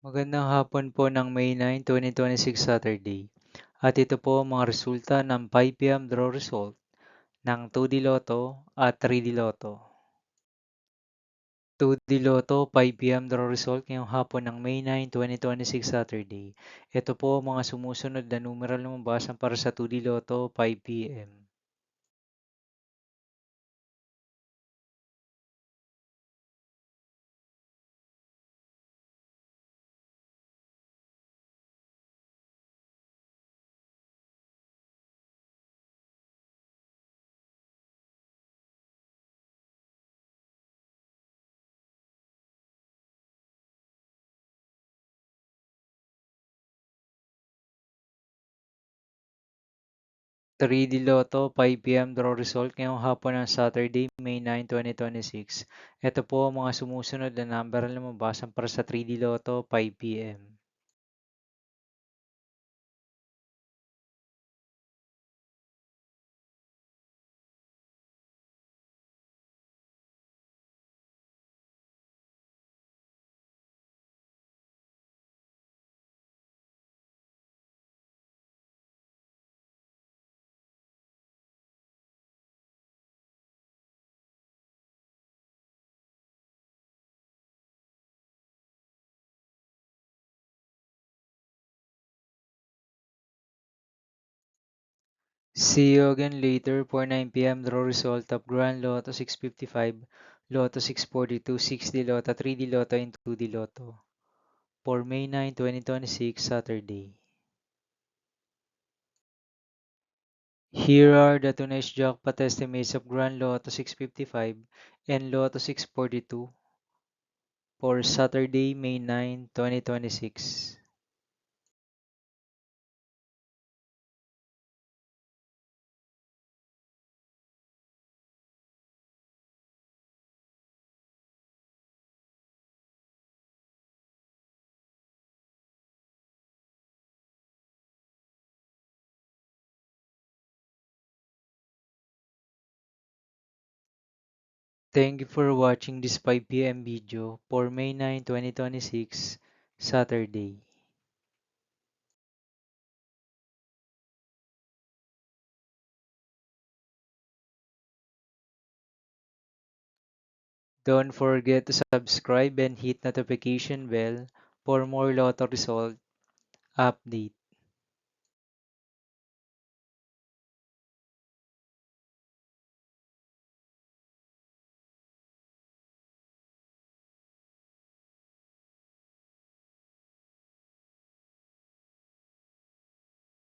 Magandang hapon po ng May 9, 2026 Saturday. At ito po ang mga resulta ng 5 PM draw result ng 2D Lotto at 3D Lotto. 2D Lotto 5 PM draw result ngayong hapon ng May 9, 2026 Saturday. Ito po ang mga sumusunod na numeral na lumabas para sa 2D Lotto 5 PM. 3D Lotto 5 PM draw result ngayong hapon ng Saturday, May 9, 2026. Ito po ang mga sumusunod na number na lumabas para sa 3D Lotto 5 PM. 'See you again later for 9 PM draw result of Grand Lotto 655, Lotto 642, 6D Lotto, 3D Lotto, and 2D Lotto for May 9, 2026, Saturday. Here are the tonight's jackpot estimates of Grand Lotto 655 and Lotto 642 for Saturday, May 9, 2026. Thank you for watching this 5 PM video for May 9, 2026, Saturday. Don't forget to subscribe and hit notification bell for more lotto result update.